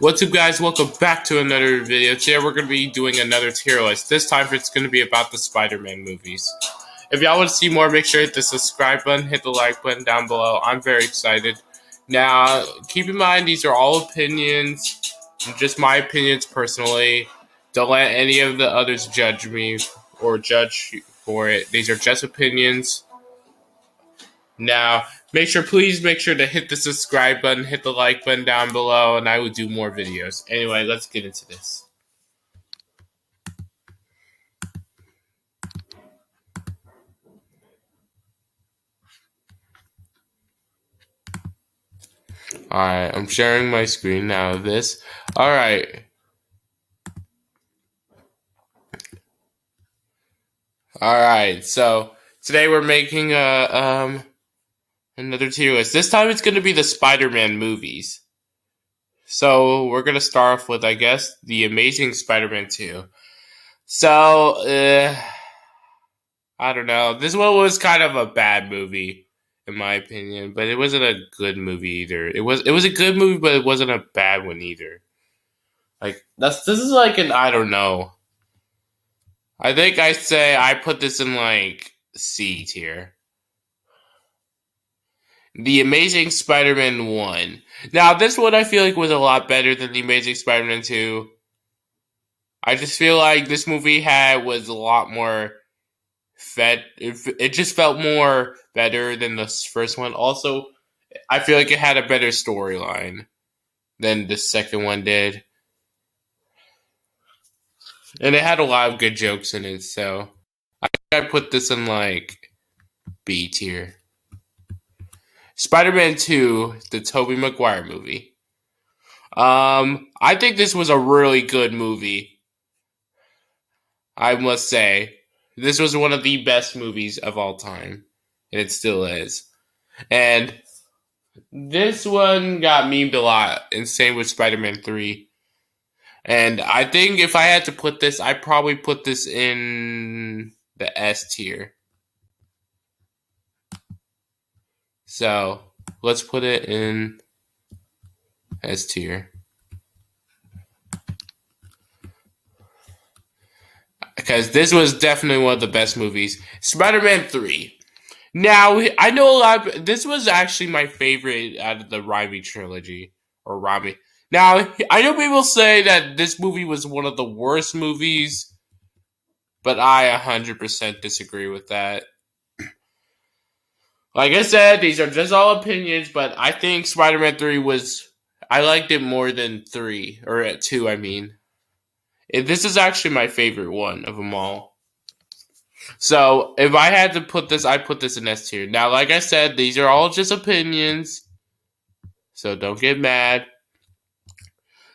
What's up, guys? Welcome back to another video. Today we're going to be doing another tier list. This time it's going to be about the Spider-Man movies. If y'all want to see more, make sure to hit the subscribe button, hit the like button down below. I'm very excited. Now, keep in mind, these are all opinions, just my opinions personally. Don't let any of the others judge me or judge for it. These are just opinions. Now, please make sure to hit the subscribe button, hit the like button down below, and I will do more videos. Anyway, let's get into this. Alright, I'm sharing my screen now of this. Alright. Alright, so today we're making another tier list. This time it's gonna be the Spider-Man movies. So we're gonna start off with, I guess, The Amazing Spider-Man 2. So, I don't know. This one was kind of a bad movie, in my opinion, but it wasn't a good movie either. It was a good movie, but it wasn't a bad one either. Like this is like an I don't know. I think I put this in like C tier. The Amazing Spider-Man 1. Now this one I feel like was a lot better than The Amazing Spider-Man 2. I just feel like this movie was a lot more it just felt more better than the first one. Also, I feel like it had a better storyline than the second one did. And it had a lot of good jokes in it, so I put this in like B tier. Spider-Man 2, the Tobey Maguire movie. I think this was a really good movie. I must say. This was one of the best movies of all time. And it still is. And this one got memed a lot. And same with Spider-Man 3. And I think if I had to put this, I'd probably put this in the S tier. So, let's put it in S tier. Because this was definitely one of the best movies. Spider-Man 3. Now, I know this was actually my favorite out of the Raimi trilogy. Or Raimi. Now, I know people say that this movie was one of the worst movies. But I 100% disagree with that. Like I said, these are just all opinions, but I think Spider-Man 3 I liked it more than 3. Or 2, I mean. This is actually my favorite one of them all. So, if I had to put this, I'd put this in S tier. Now, like I said, these are all just opinions. So, don't get mad.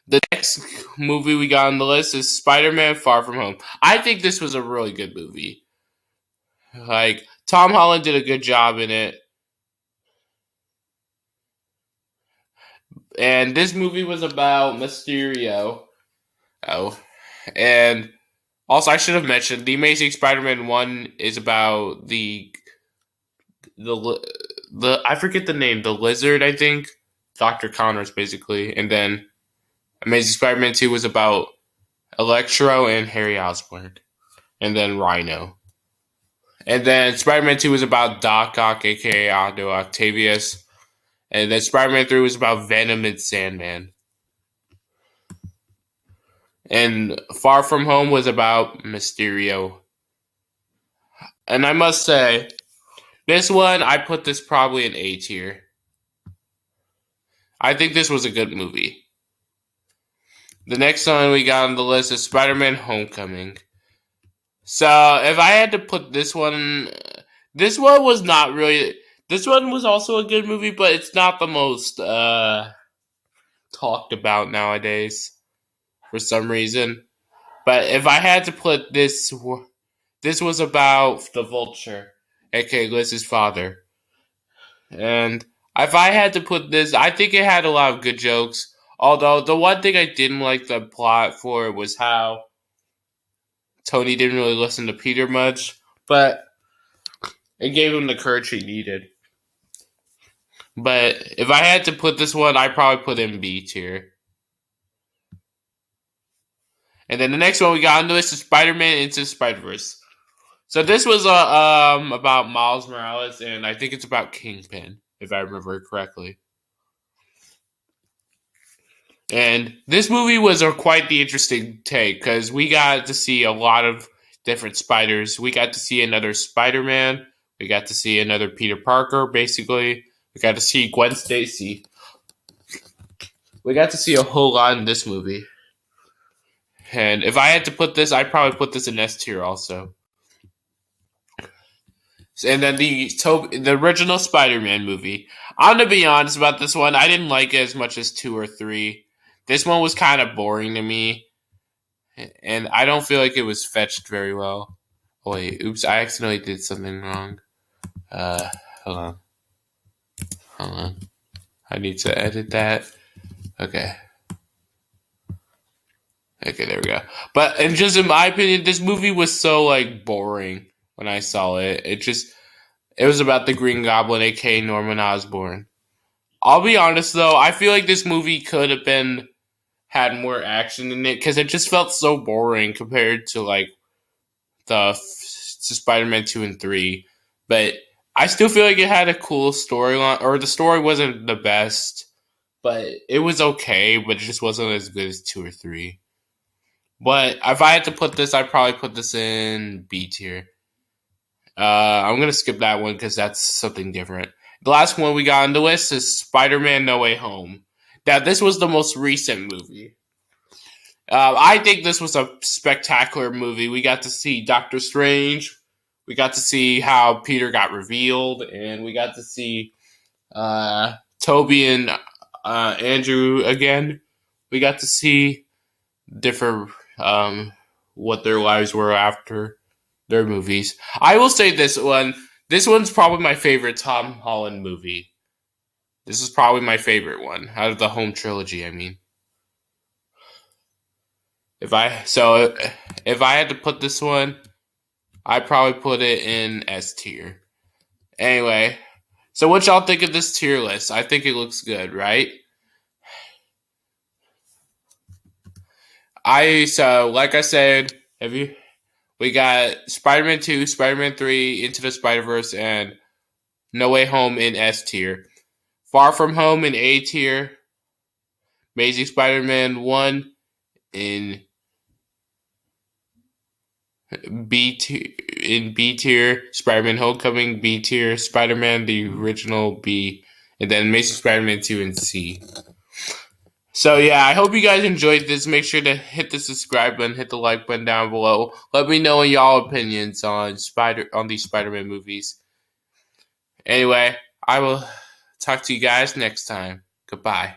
The next movie we got on the list is Spider-Man Far From Home. I think this was a really good movie. Like, Tom Holland did a good job in it. And this movie was about Mysterio. Oh. And also, I should have mentioned, The Amazing Spider-Man 1 is about the I forget the name, the lizard, I think. Dr. Connors, basically. And then Amazing Spider-Man 2 was about Electro and Harry Osborn. And then Rhino. And then Spider-Man 2 was about Doc Ock, a.k.a. Otto Octavius. And then Spider-Man 3 was about Venom and Sandman. And Far From Home was about Mysterio. And I must say, this one, I put this probably in A tier. I think this was a good movie. The next one we got on the list is Spider-Man Homecoming. So, if I had to put this one was not really... This one was also a good movie, but it's not the most talked about nowadays for some reason. But if I had to put this was about the Vulture, aka Liz's father. And if I had to put this, I think it had a lot of good jokes. Although, the one thing I didn't like the plot for was how Tony didn't really listen to Peter much. But it gave him the courage he needed. But if I had to put this one, I'd probably put it in B tier. And then the next one we got on the list is Spider-Man Into the Spider-Verse. So this was about Miles Morales, and I think it's about Kingpin, if I remember correctly. And this movie was quite the interesting take because we got to see a lot of different spiders. We got to see another Spider-Man. We got to see another Peter Parker, basically. We got to see Gwen Stacy. We got to see a whole lot in this movie. And if I had to put this, I'd probably put this in S tier also. And then the original Spider-Man movie. I'm gonna be honest about this one. I didn't like it as much as 2 or 3. This one was kind of boring to me, and I don't feel like it was fetched very well. Oh, wait, oops! I accidentally did something wrong. Hold on, hold on. I need to edit that. Okay, there we go. But and just in my opinion, this movie was so boring when I saw it. It was about the Green Goblin, aka Norman Osborn. I'll be honest though, I feel like this movie could have had more action in it because it just felt so boring compared to to Spider-Man 2 and 3. But I still feel like it had a cool storyline, or the story wasn't the best, but it was okay, but it just wasn't as good as 2 or 3. But if I had to put this, I'd probably put this in B tier. I'm going to skip that one because that's something different. The last one we got on the list is Spider-Man No Way Home. Now, this was the most recent movie. I think this was a spectacular movie. We got to see Doctor Strange. We got to see how Peter got revealed. And we got to see Toby and Andrew again. We got to see different what their lives were after their movies. I will say this one's probably my favorite Tom Holland movie. This is probably my favorite one out of the home trilogy, I mean. If I had to put this one, I'd probably put it in S tier. Anyway, so what y'all think of this tier list? I think it looks good, right? Like I said, we got Spider-Man 2, Spider-Man 3, Into the Spider-Verse, and No Way Home in S tier. Far From Home in A tier. Amazing Spider-Man 1 in B tier. Spider-Man Homecoming B tier. Spider-Man the original B, and then Amazing Spider-Man 2 in C. So yeah, I hope you guys enjoyed this. Make sure to hit the subscribe button, hit the like button down below. Let me know y'all opinions on these Spider-Man movies. Anyway, I will talk to you guys next time. Goodbye.